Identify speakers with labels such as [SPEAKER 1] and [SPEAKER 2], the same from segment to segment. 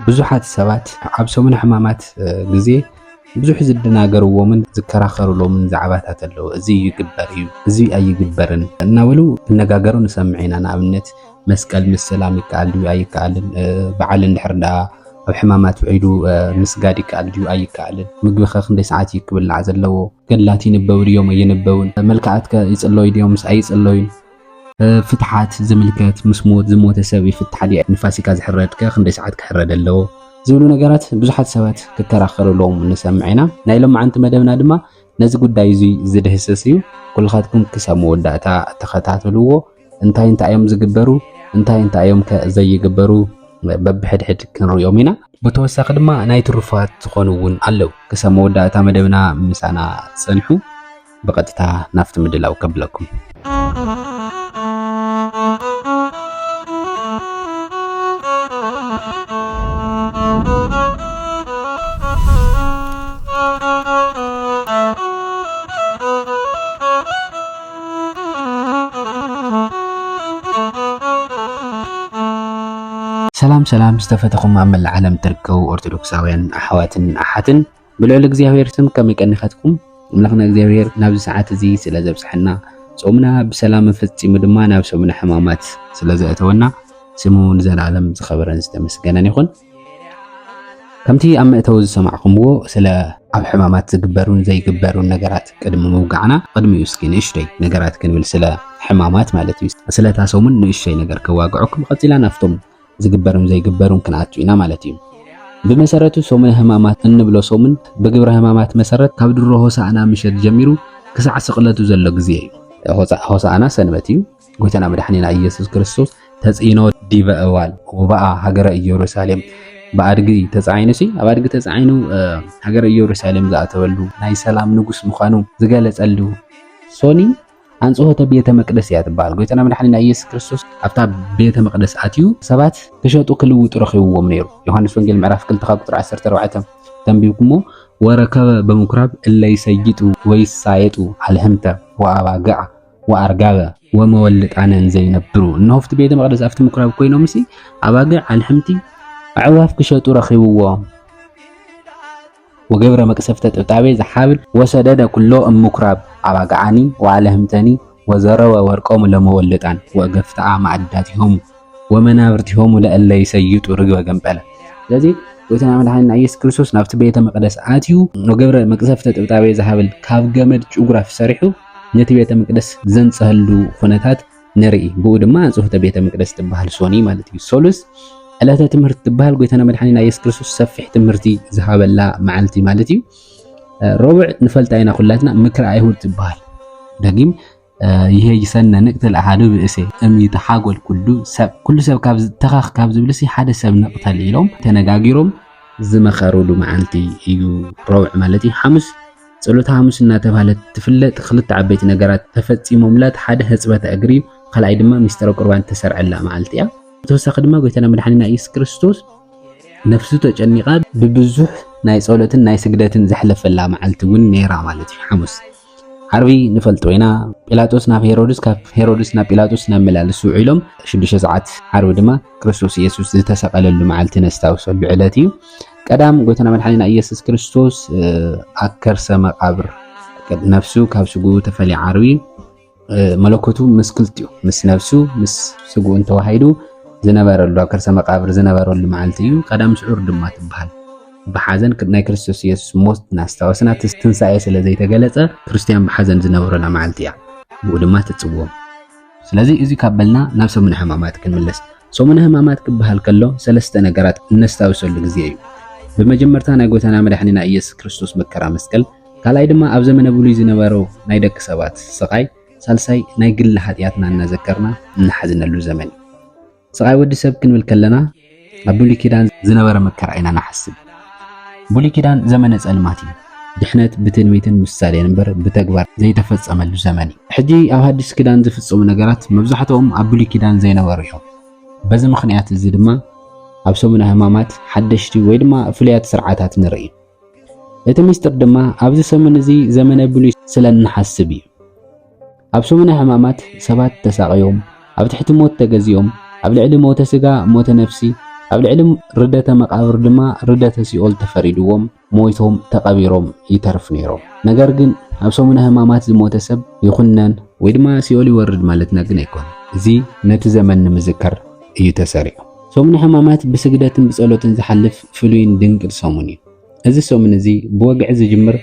[SPEAKER 1] ብዙሓት ሰባት ኣብ ሰሙን ሕማማት ግዜ ብዙሕ ዝደናገርዎምን ዝከራኸሩሎምን ዛዕባታት ኣለዉ። እዚ ይግበር እዩ እዚ ኣይግበርን እናበሉ ክነጋገሩ ንሰምዕ ኢና። ንኣብነት መስቀል ምስ ሰላም ይከኣል ድዩ ኣይከኣልን? በዓል እንድሕር ዳ ኣብ ሕማማት ውዒሉ ምስጋድ ይከኣል ድዩ ኣይከኣልን? ምግቢ ኸ ክንደይ ሰዓት እዩ ክብላዕ ዘለዎ? ገድላት ይንበቡ ድዮም ኣይንበቡን? መልክዓት ይጽለዩ ድዮም ምስ ኣይጽለዩን? ፍትሓት ዝምልከት ምስ ሞት ዝሞተ ሰብ ይፍትሕ ድዩ? ንፋሲካ ዝሕረድ ከ ክንደይ ሰዓት ክሕረድ ኣለዎ? ዝብሉ ነገራት ብዙሓት ሰባት ክከራኸሩሎም ንሰምዕ ኢና። ናይ ሎማዓንቲ መደብና ድማ ነዚ ጉዳይ እዚ ዝድህስስ እዩ። ኩልኻትኩም ክሳብ መወዳእታ ተኸታተልዎ። እንታይ እዮም ዝግበሩ እንታይ እዮም ዘይግበሩ በብሕድሕድ ክንሪኦም ኢና። ብተወሳኺ ድማ ናይ ትሩፋት ዝኾኑ እውን ኣለዉ። ክሳብ መወዳእታ መደብና ምሳና ፀንሑ። ብቐጥታ ናፍቲ ምድላው ከብለኩም። ሰላም ዝተፈተኹም ኣብ መላእ ዓለም ትርከቡ ኦርቶዶክሳውያን ኣሕዋትን ኣሓትን ብልዑል እግዚኣብሔር ስም ከመይ ቀኒኸትኩም? ኣምላኽና እግዚኣብሔር ናብዚ ሰዓት እዚ ስለ ዘብፅሐና ጾምና ብሰላም ፈጺሙ ድማ ናብ ሰሙነ ሕማማት ስለ ዘእተወና ስሙ ንዘላለም ዝኸበረን ዝተመስገነን ይኹን። ከምቲ ኣብ መእተዊ ዝሰማዕኹምዎ ስለ ኣብ ሕማማት ዝግበሩን ዘይግበሩን ነገራት ቅድሚ ምውጋዕና ቅድሚኡ እስኪ ንእሽተይ ነገራት ክንብል ስለ ሕማማት ማለት እዩ። ስለታ ሰሙን ንእሽተይ ነገር ከዋግዑኩም ቀፂላ ናፍቶም ዝግበሩን ዘይግበሩን ክንኣቱ ኢና ማለት እዩ። ብመሰረቱ ሰሙነ ሕማማት እንብሎ ሰሙን ብግብረ ሕማማት መሰረት ካብ ድሮ ሆሳዕና ምሸት ጀሚሩ ክሳዕ ስቕለቱ ዘሎ ግዜ እዩ። ሆሳዕና ሰንበት እዩ። ጎይታና መድሓኒና ኢየሱስ ክርስቶስ ተጽኢኖ ዲበ እዋል ወበኣ ሃገረ ኢየሩሳሌም በኣድጊ ተጻዒኑሲ ኣብ ኣድጊ ተጻዒኑ ሃገረ ኢየሩሳሌም ዝኣተወሉ ናይ ሰላም ንጉስ ምዃኑ ዝገለጸሉ ሶኒ አንጽሖተ ቤተ መቅደስ እያ ትበሃል። ጎይታና መድሓኒና ኢየሱስ ክርስቶስ ኣብታ ቤተ መቅደስ ኣትዩ ሰባት ክሸጡ ክልውጡ ረኺብዎም ነይሩ። ዮሐንስ ወንጌል ምዕራፍ 2:14 ተንቢብኩሞ ወረከበ በምኩራብ እለ ይሰይጡ ወይሳየጡ አልህምተ ወአባግዕ ወአርጋበ ወመወልጣነን ዘይነብሩ። እነሆ ኣብቲ ቤተ መቅደስ ኣብቲ ምኩራብ ኮይኖም ሲ ኣባግዕ አልህምቲ ኣዕዋፍ ክሸጡ ረኺብዎም وجبر مكسفة تبتابي زحابل وسدد كله مكراب عباقعاني وعلهمتني وزروا ورقوم لمولدان وقفتع معداتهم ومنابرتهم لألا يسيطوا رقوا جنبالا لذي ويتنا عمل حالنا عيس كريسوس نافت بيت مقدس آتيو وجبر مكسفة تبتابي زحابل كاف جمد جغرا في سريحو نتي بيت مقدس زن سهلو خناتات نرئي بود ما انصوه بيت مقدس تبهل سوني مالتي سولس ألا تمرت تبهل قويتنا مدحنينا يس كريسوس سفح تمرتي ذهاب الله معلتي مالتي ربع نفلت عينا خلاتنا مكر عيهود تبهل دقيم يهي يسنى نقتل أحادو بإسي أم يتحاقل كل سب كابز تخاخ كابز بلسي حدا سب نقتل إلهم تنقاقيرهم زمخارولو معلتي يو ربع مالتي حمس صلوت حمس إنها تبهلت تفلت خلط عبيت نقرات تفتي مملات حدا هزبات أقريب خلعي دما مستر قربان تسرع الله معلتي ተወሳኺ ድማ ጎይታና መድሓኒና ኢየሱስ ክርስቶስ ነፍሱ ተጨኒቃ ብብዙሕ ናይ ጸሎትን ናይ ስግደትን ዘሕለፈላ መዓልቲ እውን ነይራ ማለት እዩ። ሐሙስ ዓርቢ ንፈልጦ ኢና ጲላጦስ ናብ ሄሮድስ ካብ ሄሮድስ ናብ ጲላጦስ ናመላለሱ ውዒሎም 6 ሰዓት ዓርቢ ድማ ክርስቶስ ኢየሱስ ዝተሰቀለሉ መዓልቲ ነስታውሰሉ ዕለት እዩ። ቀዳም ጎይታና መድሓኒና ኢየሱስ ክርስቶስ ኣብ ከርሰ መቃብር ነፍሱ ካብ ስጉኡ ተፈሊዓ ዓርቢ መለኮቱ ምስ ክልቲኡ ምስ ነፍሱ ምስ ስጉኡ ተዋሂዱ ዝነበረሉ ኣብ ከርሰ መቃብር ዝነበረሉ መዓልቲ እዩ። ቀዳም ስዑር ድማ ትበሃል። ብሓዘን ናይ ክርስቶስ ኢየሱስ ሞት ናስታወስና ትንሳኤ ስለ ዘይተገለጸ ክርስቲያን ብሓዘን ዝነበረላ መዓልቲ እያ። ብኡ ድማ ትጽውዖ። ስለዚ እዚ ካበልና ናብ ሰሙነ ሕማማት ክንምለስ። ሰሙነ ሕማማት ክበሃል ከሎ ሰለስተ ነገራት እነስታውሰሉ ግዜ እዩ። ብመጀመርታ ናይ ጎይታና መድሓኒና ኢየሱስ ክርስቶስ መከራ መስቀል፣ ካልኣይ ድማ ኣብ ዘመነ ብሉይ ዝነበረው ናይ ደቂ ሰባት ስቃይ፣ ሳልሳይ ናይ ግሊ ሓጢኣትና እናዘከርና እናሓዝነሉ ዘመን። ስቃይ ወዲ ሰብ ክንብል ከለና ኣብ ብሉይ ኪዳን ዝነበረ መከራ ኢና ናሓስብ። ብሉይ ኪዳን ዘመነ ጸልማት እዩ። ድሕነት ብትንቢትን ምሳሌን እምበር ብተግባር ዘይተፈጸመሉ ዘመን እዩ። ሕጂ ኣብ ሓድሽ ኪዳን ዝፍጸሙ ነገራት መብዛሕትኦም ኣብ ብሉይ ኪዳን ዘይነበሩ እዮም። በዚ ምኽንያት እዚ ድማ ኣብ ሰሙነ ሕማማት ሓደሽቲ ወይ ድማ ፍሉያት ስርዓታት ንርኢ። እቲ ምስጢር ድማ ኣብዚ ሰሙን እዚ ዘመነ ብሉይ ስለ እንሓስብ እዩ። ኣብ ሰሙነ ሕማማት ሰባት ተሳቀዮም ኣብ ትሕቲ ሞት ተገዚኦም ኣብ ልዕሊ ሞተ ስጋ ሞተ ነፍሲ ኣብ ልዕሊ ርደተ መቃብር ድማ ርደተ ሲኦል ተፈሪድዎም ሞይቶም ተቐቢሮም ይተርፍ ነይሮም። ነገር ግን ኣብ ሰሙነ ሕማማት ዝሞተ ሰብ ይኹነን ወይ ድማ ሲኦል ይወርድ ማለትና ግን ኣይኮነን። እዚ ነቲ ዘመን ንምዝከር እዩ ተሰሪዑ። ሰሙነ ሕማማት ብስግደትን ብጸሎትን ዝሓልፍ ፍሉይን ድንቅን ሰሙን እዩ። እዚ ሰሙን እዚ ብወግዒ ዝጅምር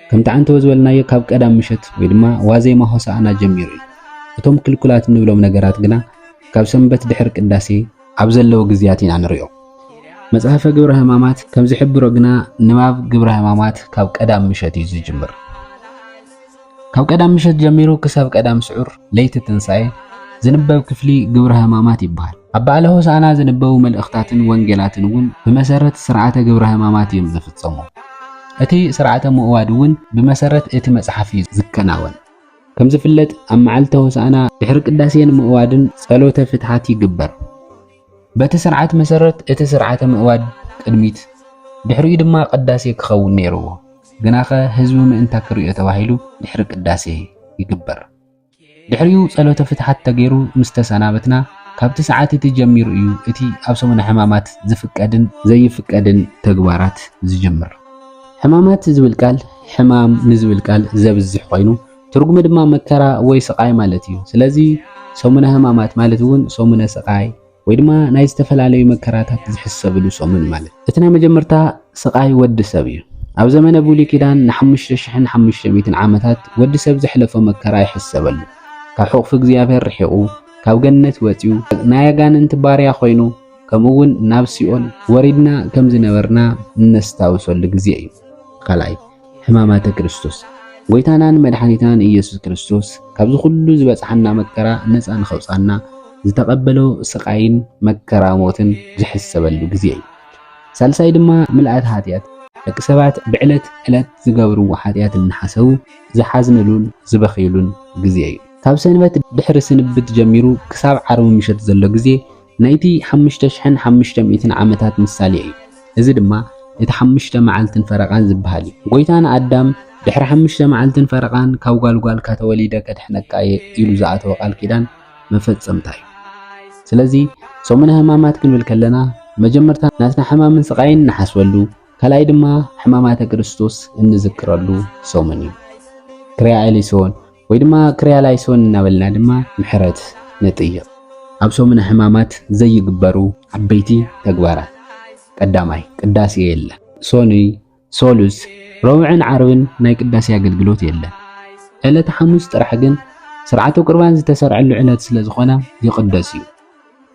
[SPEAKER 1] ከምቲ ዓንተወ ዝበልናዮ ካብ ቀዳም ምሸት ወይ ድማ ዋዜማ ሆሳዕና ጀሚሩ እዩ። እቶም ክልኩላት እንብሎም ነገራት ግና ካብ ሰንበት ድሕሪ ቅዳሴ ኣብ ዘለዎ ግዝያት ኢና ንሪኦ። መጽሓፈ ግብረ ሕማማት ከም ዝሕብሮ ግና ንባብ ግብረ ሕማማት ካብ ቀዳም ምሸት እዩ ዝጅምር። ካብ ቀዳም ምሸት ጀሚሩ ክሳብ ቀዳም ስዑር ለይቲ ትንሣኤ ዝንበብ ክፍሊ ግብረ ሕማማት ይበሃል። ኣብ በዓለ ሆሳዕና ዝንበቡ መልእኽታትን ወንጌላትን እውን ብመሰረት ስርዓተ ግብረ ሕማማት እዮም ዝፍጸሙ። እቲ ስርዓተ ምእዋድ እውን ብመሰረት እቲ መጽሓፍ እዩ ዝከናወን። ከም ዝፍለጥ ኣብ መዓልተ ሆሳዕና ድሕሪ ቅዳሴን ምእዋድን ጸሎተ ፍትሓት ይግበር። በቲ ስርዓት መሰረት እቲ ስርዓተ ምእዋድ ቅድሚት ድሕሪኡ ድማ ቅዳሴ ክኸውን ነይሩዎ። ግናኸ ህዝቢ ምእንታ ክሪኦ ተባሂሉ ድሕሪ ቅዳሴ ይግበር። ድሕሪኡ ጸሎተ ፍትሓት ተገይሩ ምስ ተሰናበትና ካብቲ ሰዓት እቲ ጀሚሩ እዩ እቲ ኣብ ሰሙነ ሕማማት ዝፍቀድን ዘይፍቀድን ተግባራት ዝጅምር። ሕማማት ዝብል ቃል ሕማም ንዝብል ቃል ዘብዝሕ ኮይኑ ትርጉሙ ድማ መከራ ወይ ስቃይ ማለት እዩ። ስለዚ ሰሙነ ሕማማት ማለት እውን ሰሙነ ስቃይ ወይ ድማ ናይ ዝተፈላለዩ መከራታት ዝሕሰብሉ ሰሙን ማለት። እቲ ናይ መጀመርታ ስቃይ ወዲ ሰብ እዩ። ኣብ ዘመነ ብሉይ ኪዳን ን5500 ዓመታት ወዲ ሰብ ዘሕለፈ መከራ ይሕሰበሉ። ካብ ሕቑፊ እግዚኣብሔር ርሒቑ ካብ ገነት ወፂኡ ናይ ኣጋንንቲ ባርያ ኮይኑ ከምኡውን ናብ ሲኦል ወሪድና ከም ዝነበርና እነስታውሰሉ ግዜ እዩ። ካልኣይ ሕማማተ ክርስቶስ ጎይታናን መድሓኒትናን ኢየሱስ ክርስቶስ ካብዚ ኩሉ ዝበፅሓና መከራ ነፃ ንኸውፃና ዝተቐበሎ ስቃይን መከራ ሞትን ዝሕሰበሉ ግዜ እዩ። ሳልሳይ ድማ ምልኣት ሓጢኣት ደቂ ሰባት ብዕለት ዕለት ዝገብርዎ ሓጢኣት እናሓሰቡ ዝሓዝንሉን ዝበኺሉን ግዜ እዩ። ካብ ሰንበት ድሕሪ ስንብት ጀሚሩ ክሳብ ዓርቢ ምሸት ዘሎ ግዜ ናይቲ 5500 ዓመታት ምሳሌ እዩ። እዚ ድማ እቲ 5 መዓልትን ፈረቓን ዝበሃል እዩ። ጎይታና ኣዳም ድሕሪ 5 መዓልትን ፈረቓን ካብ ጓልጓል ከተወሊደ ከድሕነካ ኢሉ ዝኣተወ ቃል ኪዳን መፈጸምታ እዩ። ስለዚ ሰሙነ ሕማማት ክንብል ከለና መጀመርታ ናትና ሕማምን ስቃይን እናሓስበሉ፣ ካልኣይ ድማ ሕማማተ ክርስቶስ እንዝክረሉ ሰሙን እዩ። ክርያኤሊሶን ወይ ድማ ክርያላይሶን እናበልና ድማ ምሕረት ንጥይቕ። ኣብ ሰሙነ ሕማማት ዘይግበሩ ዓበይቲ ተግባራት ቀዳማይ ቅዳሴ የለን። ሶኒ፣ ሶሉስ፣ ረቡዕን ዓርብን ናይ ቅዳሴ ኣገልግሎት የለን። ዕለተ ሐሙስ ጥራሕ ግን ስርዓተ ቁርባን ዝተሰርዐሉ ዕለት ስለ ዝኾነ ይቕደስ እዩ።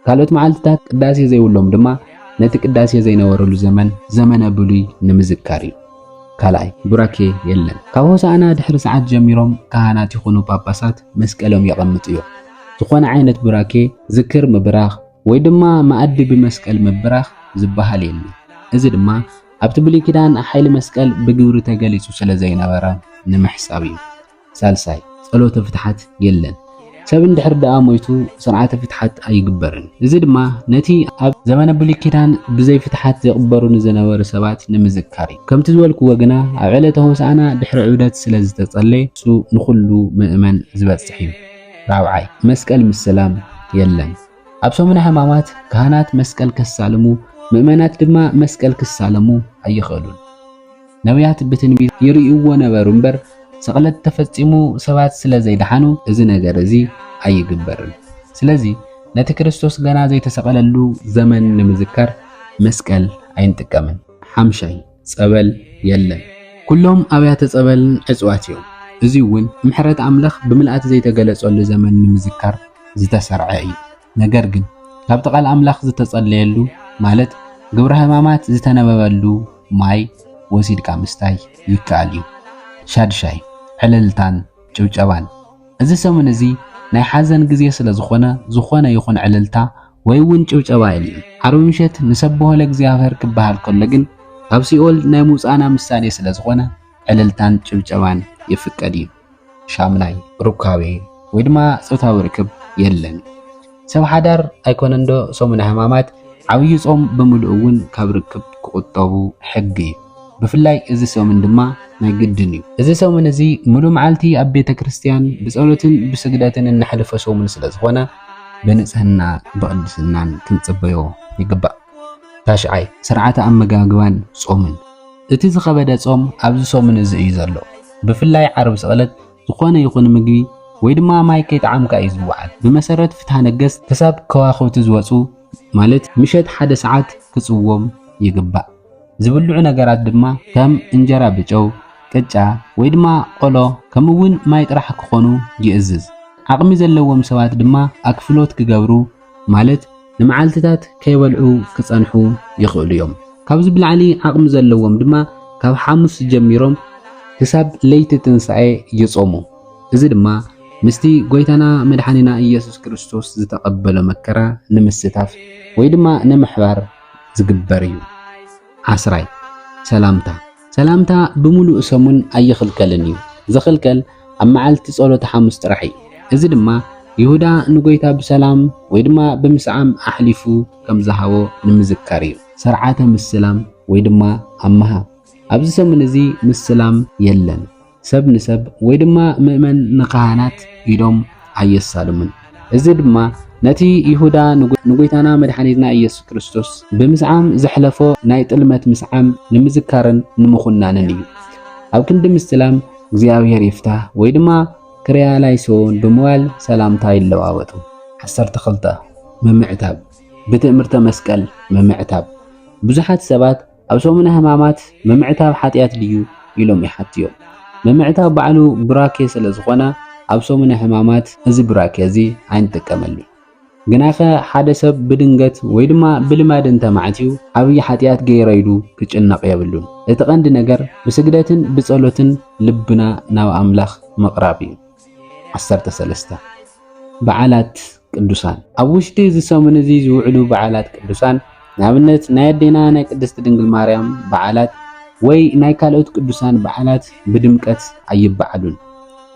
[SPEAKER 1] ካልኦት መዓልትታት ቅዳሴ ዘይብሎም ድማ ነቲ ቅዳሴ ዘይነበረሉ ዘመነ ብሉይ ንምዝካር እዩ። ካልኣይ ቡራኬ የለን። ካብ ሆሳዕና ድሕሪ ሰዓት ጀሚሮም ካህናት ይኹኑ ጳጳሳት መስቀሎም የቐምጡ እዮም። ዝኾነ ዓይነት ቡራኬ ዝክር ምብራኽ ወይ ድማ ማኣዲ ብመስቀል ምብራኽ ዝበሃል የለን። እዚ ድማ ኣብቲ ብሉይ ኪዳን ሓይሊ መስቀል ብግብሪ ተገሊጹ ስለ ዘይነበረ ንምሕሳብ እዩ። ሳልሳይ ጸሎተ ፍትሓት የለን። ሰብ እንድሕር ደኣ ሞይቱ ስርዓተ ፍትሓት ኣይግበርን። እዚ ድማ ነቲ ኣብ ዘመነ ብሉይ ኪዳን ብዘይ ፍትሓት ዘቕበሩ ዝነበሩ ሰባት ንምዝካር እዩ። ከምቲ ዝበልክዎ ግና ኣብ ዕለተ ሆሳዕና ድሕሪ ዑደት ስለ ዝተጸለየ እሱ ንኹሉ ምእመን ዝበጽሕ እዩ። ራብዓይ መስቀል ምስላም የለን። ኣብ ሰሙነ ሕማማት ካህናት መስቀል ከሳልሙ ምእመናት ድማ መስቀል ክሳለሙ ኣይኽእሉን። ነቢያት ብትንቢት ይርእይዎ ነበሩ እምበር ስቕለት ተፈጺሙ ሰባት ስለ ዘይደሓኑ እዚ ነገር እዚ ኣይግበርን። ስለዚ ነቲ ክርስቶስ ገና ዘይተሰቐለሉ ዘመን ንምዝካር መስቀል ኣይንጥቀምን። ሓምሻይ ጸበል የለን። ኩሎም ኣብያተ ጸበልን ዕፅዋት እዮም። እዚ እውን ምሕረት ኣምላኽ ብምልኣት ዘይተገለጸሉ ዘመን ንምዝካር ዝተሰርዐ እዩ። ነገር ግን ካብቲ ቃል ኣምላኽ ዝተጸለየሉ ማለት ግብረ ሕማማት ዝተነበበሉ ማይ ወሲድካ ምስታይ ይከኣል እዩ። ሻድሻይ ዕልልታን ጭብጨባን። እዚ ሰሙን እዚ ናይ ሓዘን ግዜ ስለ ዝኾነ ይኹን ዕልልታ ወይ እውን ጭብጨባ የለን። ዓርቢ ምሸት ንሰብሖ ለእግዚአብሔር ክበሃል ከሎ ግን ካብ ሲኦል ናይ ሙፃና ምሳሌ ስለ ዝኾነ ዕልልታን ጭብጨባን ይፍቀድ እዩ። ሻምናይ ሩካቤ ወይ ድማ ጾታዊ ርክብ የለን። ሰብ ሓዳር ኣይኮነን ዶ ሰሙነ ሕማማት ዓብይ ጾም ብምልኡ እውን ካብ ርክብ ክቁጠቡ ሕጊ እዩ። ብፍላይ እዚ ሰሙን ድማ ናይ ግድን እዩ። እዚ ሰሙን እዚ ሙሉእ መዓልቲ ኣብ ቤተ ክርስቲያን ብጸሎትን ብስግደትን እናሕልፈ ሰሙን ስለ ዝኾነ ብንጽህና ብቅድስናን ክንጽበዮ ይግባእ። ታሽዓይ ስርዓተ ኣመጋግባን ጾምን እቲ ዝኸበደ ጾም ኣብዚ ሶምን እዚ እዩ ዘሎ ብፍላይ ዓርብ ስቕለት ዝኾነ ይኹን ምግቢ ወይ ድማ ማይ ከይጠዓምካ እዩ ዝወዓል ብመሰረት ፍትሐ ነገሥት ክሳብ ከዋኽብቲ ዝወፁ ማለት ምሸት 1 ሰዓት ክጽዎም ይግባእ ዝብልዑ ነገራት ድማ ከም እንጀራ ብጨው ቅጫ ወይ ድማ ቆሎ ከምኡውን ማይ ጥራሕ ክኾኑ ይእዝዝ ዓቕሚ ዘለዎም ሰባት ድማ ኣክፍሎት ክገብሩ ማለት ንመዓልትታት ከይበልዑ ክጸንሑ ይኽእሉ እዮም ካብዚ ብላዕሊ ዓቕሚ ዘለዎም ድማ ካብ ሐሙስ ጀሚሮም ክሳብ ለይቲ ትንሳኤ ይጾሙ እዚ ድማ ምስቲ ጎይታና መድኃኒና ኢየሱስ ክርስቶስ ዝተቐበለ መከራ ንምስታፍ ወይ ድማ ንምሕባር ዝግበር እዩ ዓስራይ ሰላምታ ብምሉእ ሰሙን ኣይኽልከልን እዩ ዝኽልከል ኣብ መዓልቲ ጸሎት ሐሙስ ጥራሕ እዩ እዚ ድማ ይሁዳ ንጎይታ ብሰላም ወይ ድማ ብምስዓም ኣሕሊፉ ከም ዝሃቦ ንምዝካር እዩ ስርዓተ ምስላም ወይ ድማ ኣማሃ ኣብዚ ሰሙን እዚ ምስላም የለን ሰብ ንሰብ ወይ ድማ ምእመን ንካህናት ኢዶም ኣየሳልሙን እዚ ድማ ነቲ ይሁዳ ንጎይታና መድኃኒትና ኢየሱስ ክርስቶስ ብምስዓም ዘሕለፎ ናይ ጥልመት ምስዓም ንምዝካርን ንምኹናንን እዩ ኣብ ክንዲ ምስላም እግዚአብሔር ይፍታህ ወይ ድማ ክርያላይሶን ብምዋል ሰላምታ ይለዋወጡ 12 መምዕታብ ብትእምርተ መስቀል መምዕታብ ብዙሓት ሰባት ኣብ ሰሙነ ሕማማት መምዕታብ ሓጢያት ድዩ ኢሎም ይሓትዮም መምዕታብ ባዕሉ ብራኬ ስለ ዝኾነ ኣብ ሰሙነ ሕማማት እዚ ብራኬ እዚ ኣይንጥቀመሉ ግናኸ ሓደ ሰብ ብድንገት ወይ ድማ ብልማድ እንተማዕትዩ ዓብይ ሓጢያት ገይረይሉ ክጭነቕ የብሉን እቲ ቀንዲ ነገር ብስግደትን ብጸሎትን ልብና ናብ ኣምላኽ መቕራብ እዩ 13 በዓላት ቅዱሳን ኣብ ውሽጢ እዚ ሰሙን እዚ ዝውዕሉ በዓላት ቅዱሳን ንኣብነት ናይ ኣዴና ናይ ቅድስቲ ድንግል ማርያም በዓላት ወይ ናይ ካልኦት ቅዱሳን በዓላት ብድምቀት ኣይበዓሉን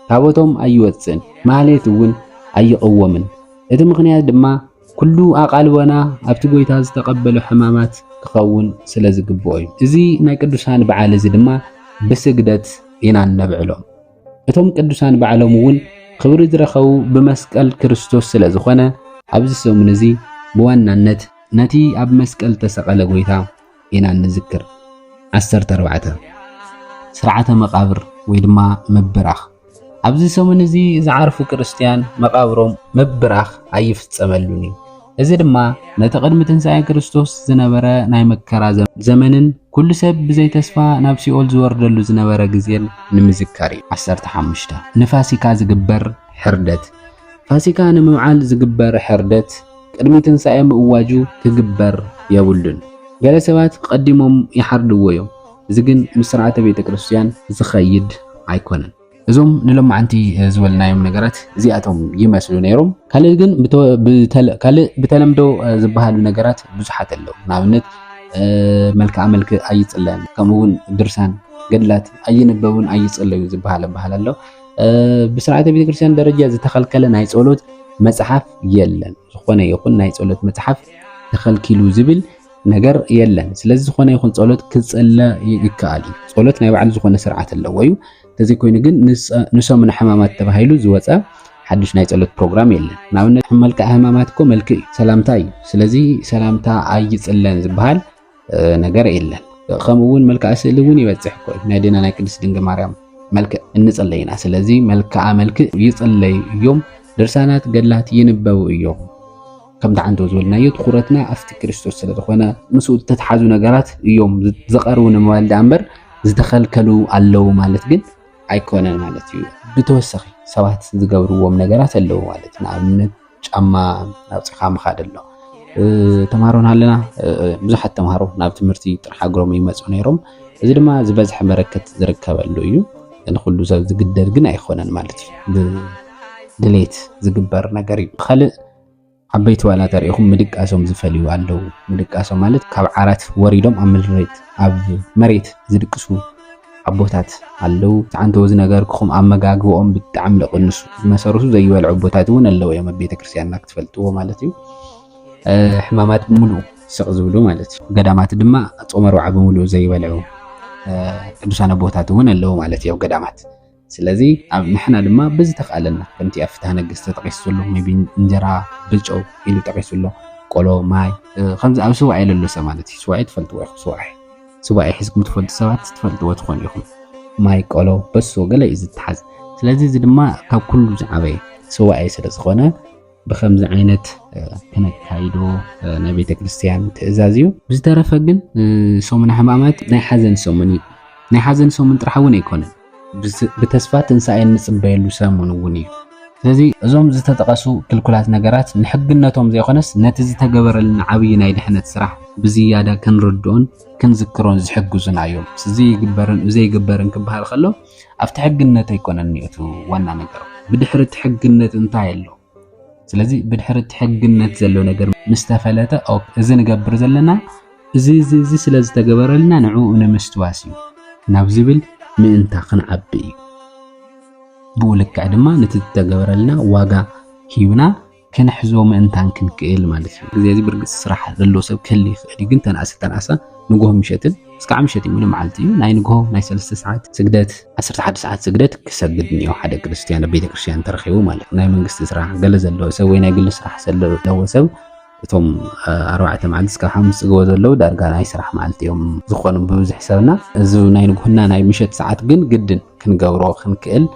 [SPEAKER 1] ታቦቶም ኣይወፅን ማህሌት እውን ኣይቕወምን እቲ ምኽንያት ድማ ኩሉ ኣቓልቦና ኣብቲ ጎይታ ዝተቐበለ ሕማማት ክኸውን ስለ ዝግብኦ እዩ እዚ ናይ ቅዱሳን በዓል እዚ ድማ ብስግደት ኢና ነብዕሎም እቶም ቅዱሳን በዓሎም እውን ክብሪ ዝረኸቡ ብመስቀል ክርስቶስ ስለ ዝኾነ ኣብዚ ሰሙን እዚ ብዋናነት ነቲ ኣብ መስቀል ተሰቐለ ጎይታ ኢና ንዝክር 14 ስርዓተ መቃብር ወይ ድማ ምብራኽ ኣብዚ ሰሙን እዚ ዝዓርፉ ክርስቲያን መቃብሮም ምብራኽ ኣይፍጸመሉን እዩ እዚ ድማ ነቲ ቅድሚ ትንሣኤ ክርስቶስ ዝነበረ ናይ መከራ ዘመንን ኩሉ ሰብ ብዘይ ተስፋ ናብ ሲኦል ዝወርደሉ ዝነበረ ግዜን ንምዝካር እዩ 15 ንፋሲካ ዝግበር ሕርደት ፋሲካ ንምብዓል ዝግበር ሕርደት ቅድሚ ትንሣኤ ምእዋጁ ክግበር የብሉን ገለ ሰባት ቀዲሞም ይሓርድዎ እዮም እዚ ግን ምስ ስርዓተ ቤተ ክርስቲያን ዝኸይድ ኣይኮነን እዞም ንሎማዓንቲ ዝበልናዮም ነገራት እዚኣቶም ይመስሉ ነይሮም ካልእ ግን ብተለምዶ ዝበሃሉ ነገራት ብዙሓት ኣለዉ ንኣብነት መልክዓ መልክዕ ኣይጽለን ከምኡውን ድርሳን ገድላት ኣይንበቡን ኣይጽለዩ ዝበሃል ኣሎ ብስርዓተ ቤተ ክርስቲያን ደረጃ ዝተኸልከለ ናይ ጸሎት መጽሓፍ የለን ዝኾነ ይኹን ናይ ጸሎት መጽሓፍ ተኸልኪሉ ዝብል ነገር የለን ስለዚ ዝኾነ ይኹን ጸሎት ክጽለ ይከኣል እዩ ጸሎት ናይ ባዕሉ ዝኾነ ስርዓት ኣለዎ እዩ ተዚ ኮይኑ ግን ንሰሙነ ሕማማት ተባሂሉ ዝወፀ ሓድሽ ናይ ጸሎት ፕሮግራም የለን ንኣብነት መልክዓ ሕማማት እኮ መልክዕ እዩ ሰላምታ እዩ ስለዚ ሰላምታ ኣይጽለን ዝበሃል ነገር የለን ከምኡውን መልክዓ ስእሊ እውን ይበጽሕ እኮ እዩ ናይ ዴና ናይ ቅድስት ድንግል ማርያም መልክዕ እንጽለይና ስለዚ መልክዓ መልክዕ ይጽለዩ እዮም ድርሳናት ገድላት ይንበቡ እዮም ከም ዳዓንቶ ዝወልናዮ ትኹረትና ኣፍቲ ክርስቶስ ስለ ዝኾነ ምስኡ ተተሓዙ ነገራት እዮም ዝቐርቡ ንምባል ዳ እምበር ዝተኸልከሉ ኣለዉ ማለት ግን ኣይኮነን ማለት እዩ ብተወሳኺ ሰባት ዝገብርዎም ነገራት ኣለዉ ማለት ንኣብነት ጫማ ናብ ጽርኻ ምኻድ ኣሎ ተምሃሮን ሃለና ብዙሓት ተምሃሮ ናብ ትምህርቲ ጥራሕ እግሮም ይመጹ ነይሮም እዚ ድማ ዝበዝሐ በረከት ዝርከበሉ እዩ ንኹሉ ሰብ ዝግደድ ግን ኣይኮነን ማለት እዩ ብድሌት ዝግበር ነገር እዩ ካልእ ዓበይቲ ዋላት ተሪኢኹም ምድቃሶም ዝፈልዩ ኣለዉ ምድቃሶም ማለት ካብ ዓራት ወሪዶም ኣብ መሬት ዝድቅሱ ኣቦታት ኣለዉ ፃንቶ እዚ ነገር ክኹም ኣመጋግቦኦም ብጣዕሚ ለቕንሱ መሰረቱ ዘይበልዑ ኣቦታት እውን ኣለዉ እዮም ቤተ ክርስቲያንና ክትፈልጥዎ ማለት እዩ ሕማማት ብምሉእ ስቕ ዝብሉ ማለት እዩ ገዳማት ድማ ጾመ ርብዓ ብምሉእ ዘይበልዑ ቅዱሳን ኣቦታት እውን ኣለዉ ማለት እዩ ገዳማት ስለዚ ኣብ ንሕና ድማ ብዝተኻለና ከምቲ ኣፍታህ ነገሥቲ ተጠቂሱ ዘሎ ሜቢ እንጀራ ብልጨው ኢሉ ጠቂሱ ኣሎ ቆሎ ማይ ከምዚ ኣብ ስዋዕ ኢለሎ ሰብ ማለት እዩ ስዋዕ ትፈልጥዎ ኢኹም ስዋዕ ሒዝኩም ትፈልጡ ሰባት ትፈልጥዎ ትኾኑ ኢኹም ማይ ቆሎ በሶ ገለ እዩ ዝትሓዝ ስለዚ እዚ ድማ ካብ ኩሉ ዝዓበየ ስዋዕ ስለ ዝኾነ بخمز عينت كانت كايدو نبيت كريستيان تأزازيو بزترف جن سومن حمامات ناي حزن سومن ترحون يكون بتسفات إنسان نسبيل وسامون وني ስለዚህ እዞም ዝተጠቀሱ ክልኩላት ነገራት ንሕግነቶም ዘይኾነስ ነቲ ዝተገበረ ልንዓብይ ናይ ድሕነት ስራሕ ብዝያዳ ክንርድኦን ክንዝክሮን ዝሕግዙና እዮም እዚ ይግበርን እዚ ይግበርን ክበሃል ከሎ ኣብቲ ሕግነት ኣይኮነን እቱ ዋና ነገር ብድሕሪ ሕግነት እንታይ ኣሎ ስለዚህ ብድሕሪ ሕግነት ዘሎ ነገር ምስተፈለተ እዚ ንገብር ዘለና እዚ ስለ ዝተገበረልና ንዑ ንምስትዋስ እዩ ናብ ዝብል ምእንታ ክንዓቢ እዩ بقولك عدما نتتجبرلنا واجا هيونا كان حزو ما أنتان كن كيل مالتي زي برجس صراحة للو سب كلي خلي قنت أنا أسا نجوه مشتل سكع مشتل من معلتي ناي نجوه ناي 3 ساعات سجدت 10 ساعات سجدت كسجدني واحد كريستيان بيت كريستيان ترخيو مالك ناي من قصة صراحة جلز اللو سوينا يقول صراحة سلو لو سو توم 4 معلس كحمس جوز اللو درجة ناي صراحة معلتي يوم زخون بوز حسابنا زو ناي نجوهنا ناي مشت ساعات جدا كن جورو خن كيل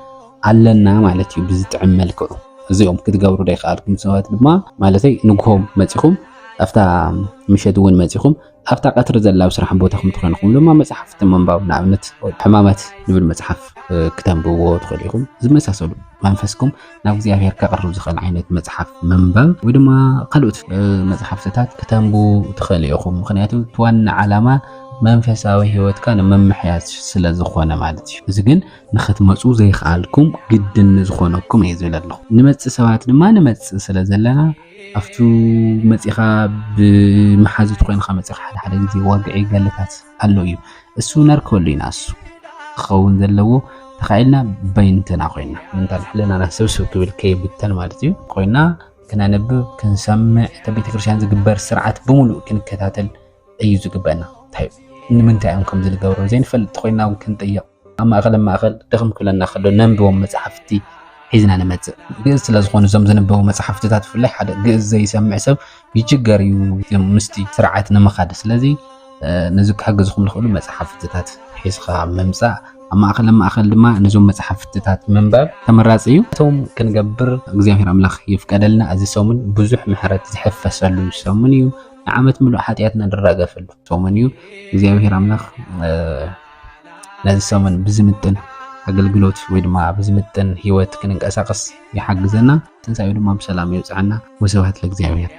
[SPEAKER 1] علنا مالتي بزتعمل كرو زيهم كتجبروا ده خالكم سوات لما مالتي نجهم متسخم أفتا مشهدون متسخم أفتا قطر زلا وسرح بوتهم تخليكم لما مسحف تمام باب نعمت حمامات نبل مسحف كتاب بوت خليكم زي ما ساسلو منفسكم ناوزي غير كقرب زخل عينة مسحف منباب ودما قلوت مسحف ستات كتاب بو تخليكم خنياتو توان علامة منفساوي هيوت كان ممحيات سلا زخونه مالتي እዚ ግን ንኽትመጹ ዘይخالكم ግድን ዝኾነኩም እዩ ዝብል ኣሎ ንመጽ ሰባት ድማ ንመጽ ስለ ዘለና ኣፍቱ መጽኻ ብመሓዝት ኮይንካ መጽኻ ሓደ ግዜ ወግዒ ገለታት ኣሎ እዩ እሱ ነርከሉ ኢና እሱ ክኸውን ዘለዎ ተኻኢልና በይንተና ኮይና እንታን ሕለና ናሰብሰብ ክብል ከይብተን ማለት እዩ ኮይና ክናነብ ክንሰምዕ ተቤተ ክርስቲያን ዝግበር ስርዓት ብሙሉእ ክንከታተል እዩ ዝግበና طيب ንምንታይ እዮም ከምዚ ዝገብሩ ዘን ፈልጥ ኮይና ክንጥየቅ ኣማ ኣኸል ደኽም ክለና ከሎ ነንብቦም መጽሓፍቲ ሒዝና ንመጽእ ግእዝ ስለ ዝኾኑ ዞም ዝንበቡ መጽሓፍትታት ፍላይ ሓደ ግእዝ ዘይሰምዕ ሰብ ይችገር እዩ ምስቲ ስርዓት ንምኻድ ስለዚ ነዚ ክሕግዝኩም ዝኽእሉ መጽሓፍትታት ሒዝኻ ምምጻእ ኣማ ኣኸል ድማ ነዞም መጽሓፍትታት ምንባብ ተመራፂ እዩ እቶም ክንገብር እግዚአብሔር ኣምላኽ ይፍቀደልና እዚ ሰሙን ብዙሕ ምሕረት ዝሕፈሰሉ ሰሙን እዩ عمت ملو حاتياتنا الرقة في السومنيو እግዚአብሔር አምላኽ لازم سومن بزمتن አገልግሎት ወይ ድማ በዝምጥን ህይወት ክንንቀሳቀስ ይሐግዘና ትንሳኤው ድማ በሰላም ይውጻና ወሰብሐት ለእግዚአብሔር